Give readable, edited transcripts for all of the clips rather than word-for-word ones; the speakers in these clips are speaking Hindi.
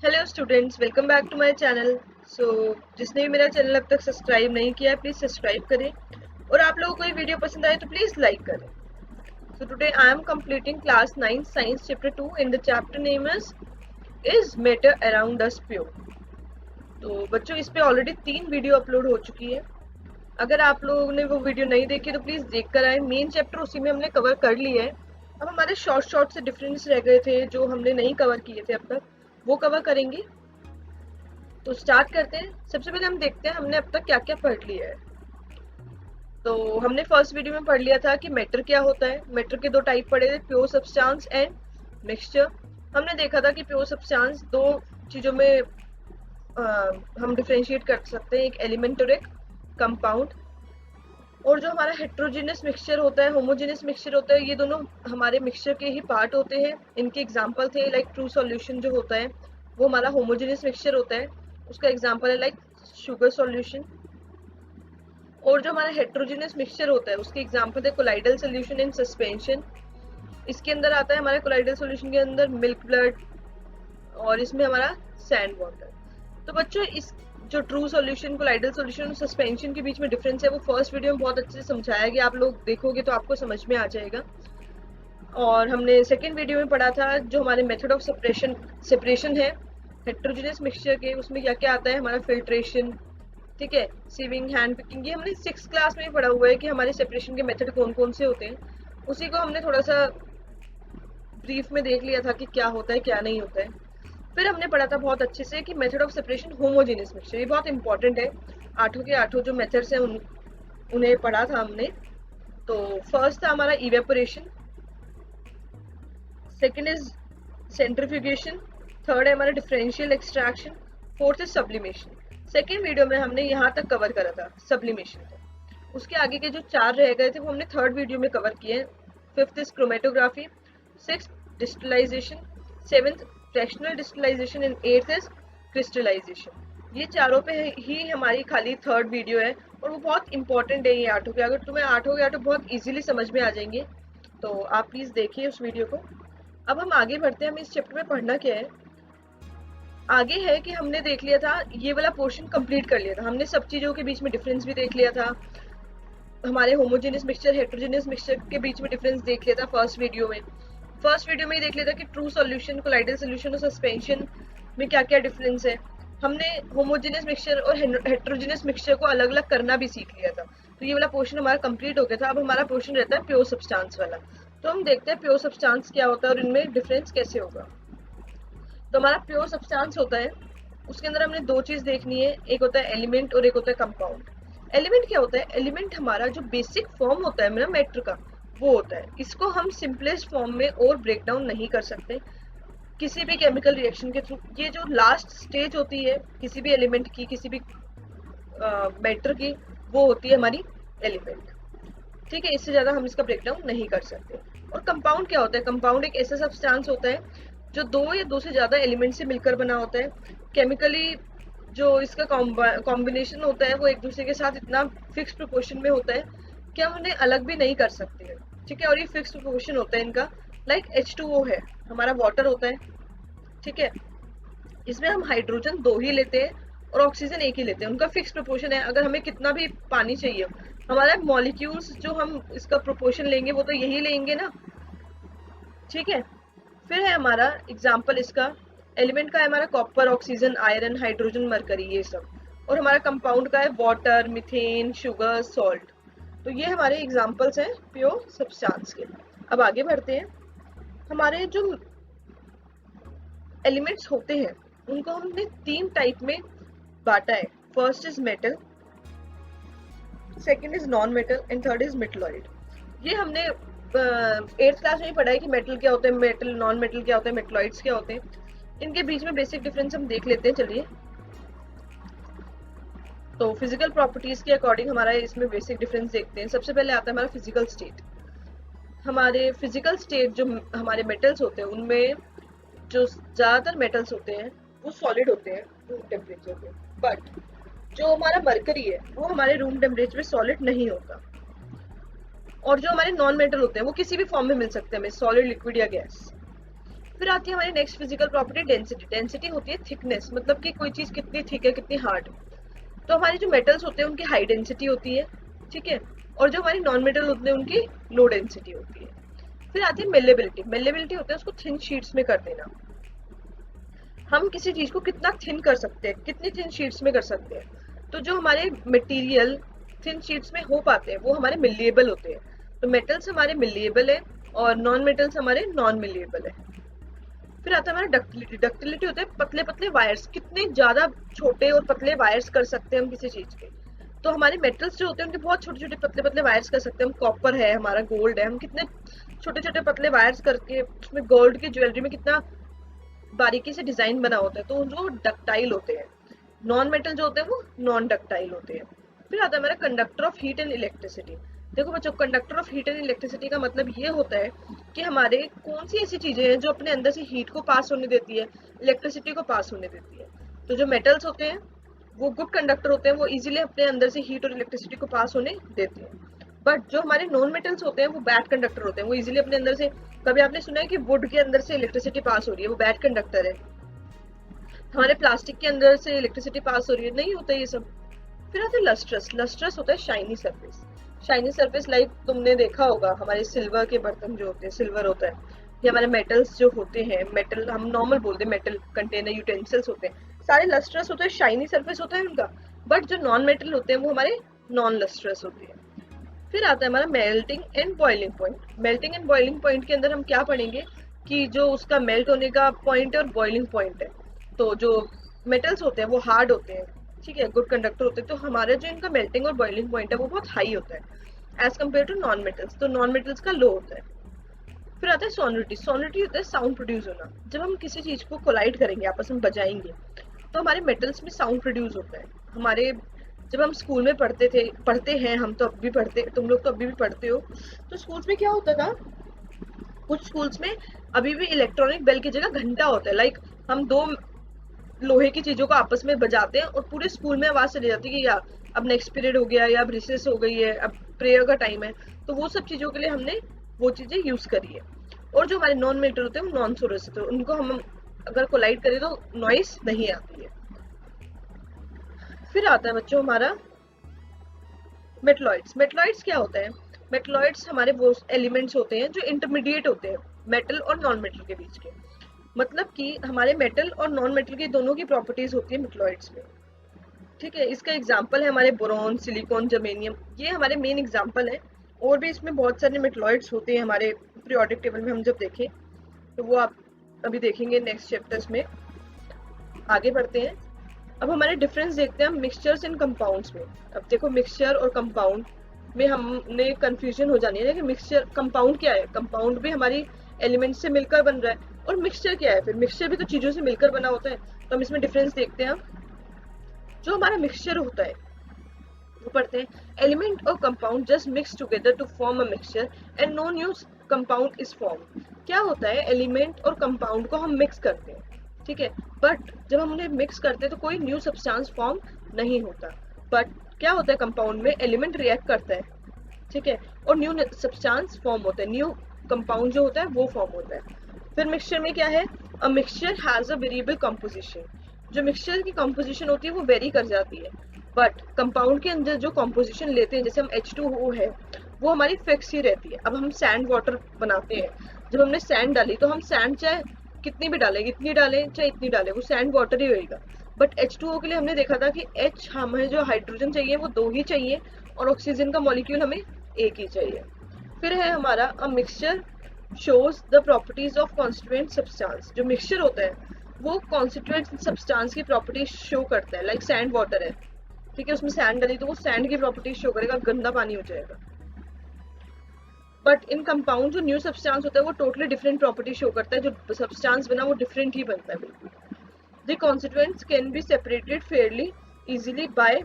Hello students, welcome back to my channel. जिसने भी मेरा चैनल अब तक सब्सक्राइब नहीं किया है प्लीज़ सब्सक्राइब करें, और आप लोगों को ये वीडियो पसंद आए तो प्लीज़ लाइक करें। So today I am completing class 9 science chapter 2 in the chapter name is matter around us pure. तो बच्चों, इस पे ऑलरेडी 3 वीडियो अपलोड हो चुकी है। अगर आप लोगों ने वो वीडियो नहीं देखी तो प्लीज़ देख कर आए। मेन चैप्टर उसी में हमने कवर कर लिया है। अब हमारे शॉर्ट शॉर्ट से डिफरेंस रह गए थे जो हमने नहीं कवर किए थे अब तक, वो कवर करेंगे। तो स्टार्ट करते हैं। सबसे पहले हम देखते हैं हमने अब तक क्या क्या पढ़ लिया है। तो हमने फर्स्ट वीडियो में पढ़ लिया था कि मैटर क्या होता है। मैटर के दो टाइप पढ़े थे, प्योर सब्सटेंस एंड मिक्सचर। हमने देखा था कि प्योर सब्सटेंस दो चीजों में हम डिफरेंशिएट कर सकते हैं, एक एलिमेंट और एक कंपाउंड। और जो हमारा हेट्रोजीनियस मिक्सचर होता है, होमोजीनियस मिक्सचर होता है, ये दोनों हमारे मिक्सचर के ही पार्ट होते हैं। इनके एग्जांपल थे लाइक ट्रू सॉल्यूशन जो होता है वो हमारा होमोजीनियस मिक्सचर होता है, उसका एग्जांपल है लाइक शुगर सॉल्यूशन। और जो हमारा हेट्रोजीनियस मिक्सचर होता है उसके एग्जांपल है कोलाइडल सॉल्यूशन इन सस्पेंशन। इसके अंदर आता है हमारे कोलाइडल सॉल्यूशन के अंदर मिल्क ब्लड, और इसमें हमारा सैंड वाटर। तो बच्चों, इस जो ट्रू सॉल्यूशन, कोलाइडल सॉल्यूशन और सस्पेंशन के बीच में डिफरेंस है वो फर्स्ट वीडियो में बहुत अच्छे से समझाया गया। आप लोग देखोगे तो आपको समझ में आ जाएगा। और हमने सेकेंड वीडियो में पढ़ा था जो हमारे मेथड ऑफ सेपरेशन है हेट्रोजीनियस मिक्सचर के, उसमें क्या क्या आता है, हमारा फिल्ट्रेशन, ठीक है, सीविंग, हैंड पिकिंग। ये हमने 6th क्लास में ही पढ़ा हुआ है कि हमारे सेपरेशन के मेथड कौन कौन से होते हैं। उसी को हमने थोड़ा सा ब्रीफ में देख लिया था कि क्या होता है क्या नहीं होता है। फिर हमने पढ़ा था बहुत अच्छे से कि method of separation homogeneous mixture, ये बहुत इंपॉर्टेंट है। आठों के आठों जो मेथड्स हैं उन्हें पढ़ा था हमने। तो फर्स्ट था हमारा evaporation, second is centrifugation, third है हमारा differential extraction, fourth is sublimation. Second video में हमने यहाँ तक कवर करा था सब्लिमेशन को। उसके आगे के जो 4 रह गए थे वो हमने थर्ड वीडियो में कवर किए। Fifth is chromatography, sixth distillation, seventh fractional distillation and eighth is crystallisation. ये चारों पे ही हमारी खाली थर्ड वीडियो है, और वो बहुत इंपॉर्टेंट है ये आठों के। अगर तुम्हें आठों के आठों बहुत इजीली समझ में आ जाएंगे तो आप प्लीज देखिए उस वीडियो को। अब हम आगे बढ़ते हैं, हम इस चैप्टर में पढ़ना क्या है। आगे है कि हमने देख लिया था, ये वाला पोर्शन कंप्लीट कर लिया था हमने, सब चीजों के बीच में डिफरेंस भी देख लिया था। हमारे होमोजेनियस मिक्सचर हेट्रोजेनियस मिक्सचर के बीच में डिफरेंस देख लिया था फर्स्ट वीडियो में। फर्स्ट वीडियो में ही देख लिया था कि ट्रू सॉल्यूशन, कोलाइडल सॉल्यूशन और सस्पेंशन में क्या क्या डिफरेंस है। हमने होमोजेनियस मिक्सचर और हेट्रोजेनियस मिक्सचर को अलग अलग करना भी सीख लिया था। तो ये वाला पोर्शन हमारा कंप्लीट हो गया था। अब हमारा पोर्शन रहता है प्योर सब्सटेंस वाला। तो हम देखते हैं प्योर सब्सटेंस क्या होता है और इनमें डिफरेंस कैसे होगा। तो हमारा प्योर सब्सटेंस होता है, उसके अंदर हमने दो चीज देखनी है, एक होता है एलिमेंट और एक होता है कंपाउंड। एलिमेंट क्या होता है? एलिमेंट हमारा जो बेसिक फॉर्म होता है ना मैटर का, वो होता है। इसको हम सिंपलेस्ट फॉर्म में और ब्रेक डाउन नहीं कर सकते किसी भी केमिकल रिएक्शन के थ्रू। ये जो लास्ट स्टेज होती है किसी भी एलिमेंट की, किसी भी मैटर की, वो होती है हमारी एलिमेंट, ठीक है। इससे ज्यादा हम इसका ब्रेक डाउन नहीं कर सकते। और कंपाउंड क्या होता है? कंपाउंड एक ऐसा सब्सटेंस होता है जो दो या दो से ज्यादा एलिमेंट से मिलकर बना होता है। केमिकली जो इसका कॉम्बिनेशन होता है वो एक दूसरे के साथ इतना फिक्स प्रोपोर्शन में होता है कि हम उन्हें अलग भी नहीं कर सकते हैं, ठीक है। और ये फिक्स प्रोपोर्शन होता है इनका, लाइक H2O है, हमारा वाटर होता है, ठीक है। इसमें हम हाइड्रोजन दो ही लेते हैं और ऑक्सीजन एक ही लेते हैं, उनका फिक्स प्रोपोर्शन है। अगर हमें कितना भी पानी चाहिए, हमारा मॉलिक्यूल्स जो हम इसका प्रोपोर्शन लेंगे वो तो यही लेंगे ना, ठीक है। फिर है हमारा एग्जाम्पल इसका, एलिमेंट का है हमारा copper, oxygen, iron, hydrogen, mercury, ये सब। और हमारा कंपाउंड का है वाटर, मीथेन, शुगर, सॉल्ट। तो ये हमारे एग्जाम्पल्स हैं प्योर सब्सटेंस के। अब आगे बढ़ते हैं। हमारे जो एलिमेंट्स होते हैं उनको हमने 3 टाइप में बांटा है। First is metal, second is non metal and third is metalloid. ये हमने 8th क्लास में ही पढ़ा है कि मेटल क्या होता है, मेटल, नॉन मेटल क्या होता है, मेटलॉइड्स क्या होते हैं। इनके बीच में बेसिक डिफरेंस हम देख लेते हैं, चलिए। तो फिजिकल प्रॉपर्टीज के अकॉर्डिंग हमारा इसमें बेसिक डिफरेंस देखते हैं। सबसे पहले आता है हमारा फिजिकल स्टेट। हमारे फिजिकल स्टेट जो हमारे मेटल्स होते हैं उनमें जो ज्यादातर मेटल्स होते हैं वो सॉलिड होते हैं रूम टेम्परेचर पे, बट जो हमारा मरकरी है वो हमारे रूम टेम्परेचर पे सॉलिड नहीं होता। और जो हमारे नॉन मेटल होते हैं वो किसी भी फॉर्म में मिल सकते हैं हमें, सॉलिड, लिक्विड या गैस। फिर आती है हमारी next physical property density. Density होती है थिकनेस, मतलब कि कोई चीज कितनी थिक है, कितनी हार्ड। तो हमारे जो मेटल्स होते हैं उनकी हाई डेंसिटी होती है, ठीक है, और जो हमारी नॉन मेटल होते हैं उनकी लो डेंसिटी होती है। फिर आती है मेलेबिलिटी। मेलेबिलिटी होता है उसको थिन शीट्स में कर देना। हम किसी चीज को कितना थिन कर सकते हैं, कितनी थिन शीट्स में कर सकते हैं। तो जो हमारे मटेरियल थिन शीट्स में हो पाते हैं वो हमारे मिलिएबल होते हैं। तो मेटल्स हमारे मिलिएबल है और नॉन मेटल्स हमारे नॉन मिलिएबल है। फिर आता है हमारा डक्टिलिटी। डक्टिलिटी होता है पतले पतले वायर्स, कितने ज्यादा छोटे और पतले वायर्स कर सकते हैं हम किसी चीज के। तो हमारे मेटल्स जो होते हैं उनके बहुत छोटे छोटे पतले पतले वायर्स कर सकते हैं हम। कॉपर है हमारा, गोल्ड है, हम कितने छोटे छोटे पतले वायर्स करके उसमें गोल्ड की ज्वेलरी में कितना बारीकी से डिजाइन बना होता है, तो वो डक्टाइल होते हैं। नॉन मेटल जो होते हैं वो नॉन डक्टाइल होते हैं। फिर आता है हमारा conductor of heat and electricity. देखो बच्चों, conductor of heat and electricity का मतलब ये होता है कि हमारे कौन सी ऐसी चीजें हैं जो अपने अंदर से हीट को पास होने देती है, इलेक्ट्रिसिटी को पास होने देती है। तो जो मेटल्स होते हैं वो गुड कंडक्टर होते हैं, वो इजीली अपने अंदर से हीट और इलेक्ट्रिसिटी को पास होने देते हैं। बट जो हमारे नॉन मेटल्स होते हैं वो बैड कंडक्टर होते हैं, वो इजीली अपने अंदर से, कभी आपने सुना है कि वुड के अंदर से इलेक्ट्रिसिटी पास हो रही है, वो बैड कंडक्टर है। हमारे प्लास्टिक के अंदर से इलेक्ट्रिसिटी पास हो रही है, नहीं होता ये सब। फिर आता है लस्ट्रस। लस्ट्रस होता है shiny surface. Shiny surface like तुमने देखा होगा हमारे सिल्वर के बर्तन जो होते हैं, सिल्वर होता है, ये हमारे मेटल्स जो होते हैं, मेटल हम नॉर्मल बोलते हैं, मेटल कंटेनर यूटेंसिल्स होते हैं, सारे लस्ट्रस होते हैं, शाइनी सरफेस होता है उनका। बट जो नॉन मेटल होते हैं वो हमारे नॉन लस्ट्रस होते हैं। फिर आता है हमारा melting and boiling point. Melting and boiling point के अंदर हम क्या पढ़ेंगे कि जो उसका मेल्ट होने का पॉइंट है और बॉइलिंग पॉइंट है। तो जो मेटल्स होते हैं वो हार्ड होते हैं, ठीक है, गुड कंडक्टर होते हैं, तो हमारे जो इनका मेल्टिंग और बॉइलिंग पॉइंट है वो बहुत हाई होता है as compared to non metals. तो नॉन मेटल्स का लो होता है। फिर आता है सोनिटी। सोनिटी होता है साउंड प्रोड्यूस होना। जब हम किसी चीज को कोलाइड करेंगे, आपस में बजाएंगे, तो हमारे मेटल्स में साउंड प्रोड्यूस होता है। हमारे जब हम स्कूल में पढ़ते हैं, हम तो अब भी पढ़ते, तुम लोग तो अभी भी पढ़ते हो, तो स्कूल्स में क्या होता था, कुछ स्कूल्स में अभी भी इलेक्ट्रॉनिक बेल की जगह घंटा होता है। लाइक हम दो लोहे की चीजों को आपस में बजाते हैं और पूरे स्कूल में आवाज चली जाती है कि यार अब नेक्स्ट पीरियड हो गया, या अब रिसेस हो गई है, अब प्रेयर का टाइम है। तो वो सब चीजों के लिए हमने वो चीजें यूज करी है। और जो हमारे नॉन मेटल होते हैं वो नॉन सोरस होते हैं, उनको हम अगर कोलाइड करें तो नॉइस नहीं आती है। फिर आता है बच्चों हमारा मेटलॉइड्स। मेटलॉइड्स क्या होता है? मेटलॉइड्स हमारे वो एलिमेंट्स होते हैं जो इंटरमीडिएट होते हैं मेटल और नॉन मेटल के बीच के। मतलब कि हमारे मेटल और नॉन मेटल की दोनों की प्रॉपर्टीज होती है मेटलॉइड्स में, ठीक है। इसका एग्जांपल है हमारे बोरॉन, सिलिकॉन, जर्मेनियम, ये हमारे मेन एग्जांपल है। और भी इसमें बहुत सारे मेटलॉइड्स होते हैं हमारे पीरियोडिक टेबल में, हम जब देखें तो वो आप अभी देखेंगे नेक्स्ट चैप्टर्स में। आगे बढ़ते हैं, अब हमारे डिफरेंस देखते हैं हम मिक्सचर्स एंड कंपाउंड्स में। अब देखो मिक्सचर और कंपाउंड में हमने कंफ्यूजन हो जानी है कि मिक्सचर कंपाउंड क्या है। कंपाउंड भी हमारी एलिमेंट से मिलकर बन रहा है, और मिक्सचर क्या है? फिर मिक्सचर भी तो चीजों से मिलकर बना होता है। तो हम इसमें डिफरेंस देखते हैं। जो हमारा मिक्सचर होता है वो पढ़ते हैं, एलिमेंट और compound just mix together to form a mixture and no new compound is form. क्या होता है, एलिमेंट और कंपाउंड को हम मिक्स करते हैं, ठीक है, बट जब हम उन्हें मिक्स करते हैं तो कोई न्यू सब्सटेंस फॉर्म नहीं होता। बट क्या होता है, कंपाउंड में एलिमेंट रिएक्ट करता है, ठीक है, और न्यू सब्सटेंस फॉर्म होता है, न्यू कंपाउंड जो होता है वो फॉर्म होता है। फिर मिक्सचर में क्या है, a mixture has a variable composition. जो मिक्सचर की कंपोजिशन होती है वो वेरी कर जाती है, बट कंपाउंड के अंदर जो कंपोजिशन लेते हैं, जैसे हम H2O है, वो हमारी फिक्स ही रहती है। अब हम सैंड वाटर बनाते हैं, जब हमने सैंड डाली तो हम सैंड चाहे कितनी भी डालें, इतनी डालें चाहे इतनी डालें, वो सैंड वाटर ही होएगा। बट H2O के लिए हमने देखा था कि H हमें जो हाइड्रोजन चाहिए वो 2 ही चाहिए, और ऑक्सीजन का मॉलिक्यूल हमें 1 ही चाहिए। फिर है हमारा a mixture shows the properties of constituent substance. जो मिक्सचर होता है वो कॉन्स्टिट्यूएंट सब्सटेंस की प्रॉपर्टीज शो करता है। लाइक सैंड वाटर है, ठीक है, उसमें सैंड डाली तो वो सैंड की प्रॉपर्टीज शो करेगा, गंदा पानी हो जाएगा। बट इन कंपाउंड जो न्यू सब्सटेंस होता है वो टोटली डिफरेंट प्रॉपर्टी शो करता है, जो सब्सटेंस बना वो डिफरेंट ही बनता है बिल्कुल। The constituents can be separated Fairlie easily by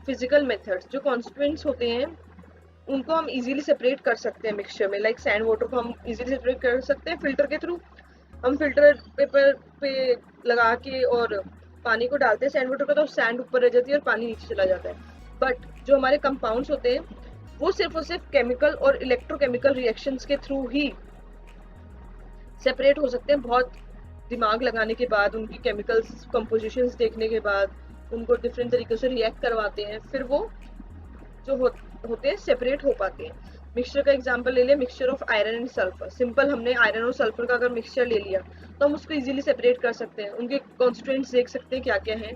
physical methods. जो कॉन्स्टिट्यूएंट्स होते हैं उनको हम इजीली सेपरेट कर सकते हैं मिक्सचर में। लाइक सैंड वाटर को हम इजीली सेपरेट कर सकते हैं फिल्टर के थ्रू। हम फिल्टर पेपर पे लगा के और पानी को डालते हैं सैंड वाटर का, तो सैंड ऊपर रह जाती है और पानी नीचे चला जाता है। बट जो हमारे कंपाउंड्स होते हैं वो सिर्फ और सिर्फ केमिकल और इलेक्ट्रोकेमिकल रिएक्शंस के थ्रू ही सेपरेट हो सकते हैं बहुत दिमाग लगाने के बाद, उनकी केमिकल्स कंपोजिशंस देखने के बाद, उनको डिफरेंट तरीके से रिएक्ट करवाते हैं, फिर वो जो होते हैं सेपरेट हो पाते हैं। मिक्सचर का एग्जांपल ले लिया, mixture of iron and sulphur. Simple हमने आयरन और सल्फर का अगर मिक्सचर ले लिया तो हम उसको इजीली सेपरेट कर सकते हैं, उनके कॉन्स्टिट्यूएंट्स देख सकते हैं क्या क्या है।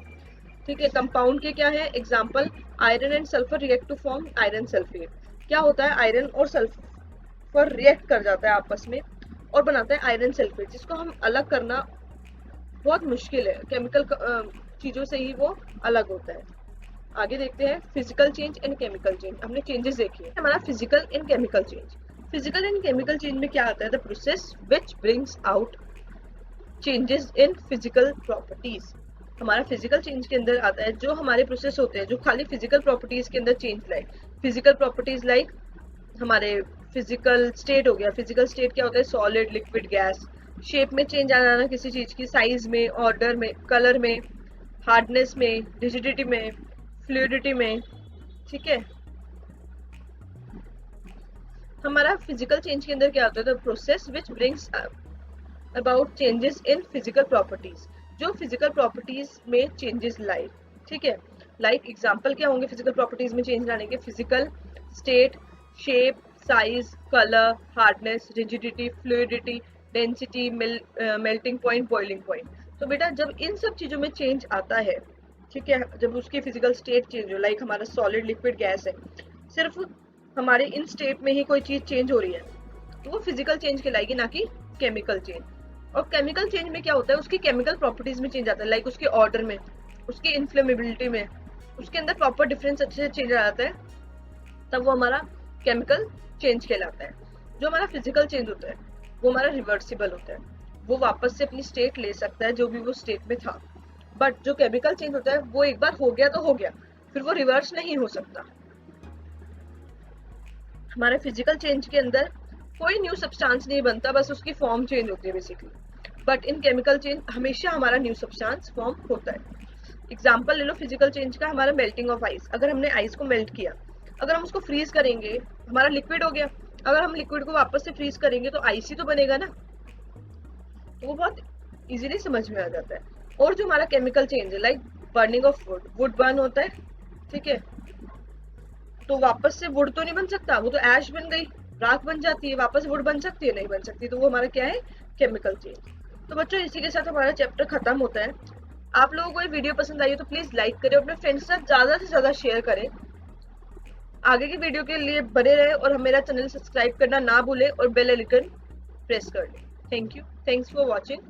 ठीक है, कंपाउंड के क्या है example, iron and sulphur react to form iron sulphate. क्या होता है, आयरन और सल्फर रिएक्ट कर जाता है आपस में और बनाता है आयरन सल्फेट, जिसको हम अलग करना बहुत मुश्किल है, केमिकल चीजों से ही वो अलग होता है। आगे देखते हैं physical change and chemical change. हमने चेंजेस देखे हैं, हमारा physical and chemical change. Physical and chemical change में क्या आता है, the process which brings out changes in physical properties. हमारा फिजिकल चेंज के अंदर आता है जो हमारे प्रोसेस होते हैं जो खाली फिजिकल प्रॉपर्टीज के अंदर चेंज लाए। फिजिकल प्रॉपर्टीज लाइक हमारे फिजिकल स्टेट हो गया। फिजिकल स्टेट क्या होता है, सॉलिड, लिक्विड, गैस। शेप में चेंज आ जाना किसी चीज की, साइज में, ऑर्डर में, कलर में, हार्डनेस में, रिजिडिटी में, फ्लूइडिटी में। ठीक है, हमारा फिजिकल चेंज के अंदर क्या होता है, the process which brings about changes in physical properties, जो फिजिकल प्रॉपर्टीज में चेंजेस लाए। ठीक है, लाइक एग्जांपल क्या होंगे फिजिकल प्रॉपर्टीज में चेंज लाने के, physical state, shape, size, colour, hardness, rigidity, fluidity, density, melting point, boiling point. तो बेटा जब इन सब चीजों में चेंज आता है, ठीक है, जब उसकी फिजिकल स्टेट चेंज हो, लाइक हमारा सॉलिड, लिक्विड, गैस है, सिर्फ हमारे इन स्टेट में ही कोई चीज चेंज हो रही है तो वो फिजिकल चेंज कहलाएगी, ना कि केमिकल चेंज। और केमिकल चेंज में क्या होता है, उसकी केमिकल प्रॉपर्टीज में चेंज आता है, लाइक उसके ऑर्डर में, उसकी इन्फ्लेमेबिलिटी में, उसके अंदर प्रॉपर डिफरेंस अच्छे से चेंज आ जाता है, तब वो हमारा केमिकल चेंज कहलाता है। जो हमारा फिजिकल चेंज होता है वो हमारा रिवर्सिबल होता है, वो वापस से अपनी स्टेट ले सकता है जो भी वो स्टेट में था। बट जो केमिकल चेंज होता है वो एक बार हो गया तो हो गया, फिर वो रिवर्स नहीं हो सकता। हमारे फिजिकल चेंज के अंदर कोई न्यू सब्सटेंस नहीं बनता, बस उसकी फॉर्म चेंज होती है basically. But in chemical change हमेशा हमारा न्यू सब्सटेंस फॉर्म होता है। एग्जांपल ले लो फिजिकल चेंज का, हमारा मेल्टिंग ऑफ आइस। अगर हमने आइस को मेल्ट किया, अगर हम उसको फ्रीज करेंगे हमारा लिक्विड हो गया, अगर हम लिक्विड को वापस से फ्रीज करेंगे तो आइस ही तो बनेगा ना, तो वो बहुत इजीली समझ में आ जाता है। और जो हमारा केमिकल चेंज है, like burning of would, would burn होता है, ठीक है, तो वापस से वुड तो नहीं बन सकता, वो तो ऐश बन गई, राख बन जाती है, वापस वुड बन सकती है, नहीं बन सकती, तो वो हमारा क्या है, केमिकल चेंज। तो बच्चों इसी के साथ हमारा चैप्टर खत्म होता है। आप लोगों को ये वीडियो पसंद आई है तो प्लीज लाइक करें, अपने फ्रेंड्स के साथ ज्यादा से ज्यादा शेयर करें। आगे की वीडियो के लिए बने रहे और मेरा चैनल सब्सक्राइब करना ना भूलें और बेल आइकन प्रेस कर लें। Thank you, thanks for watching.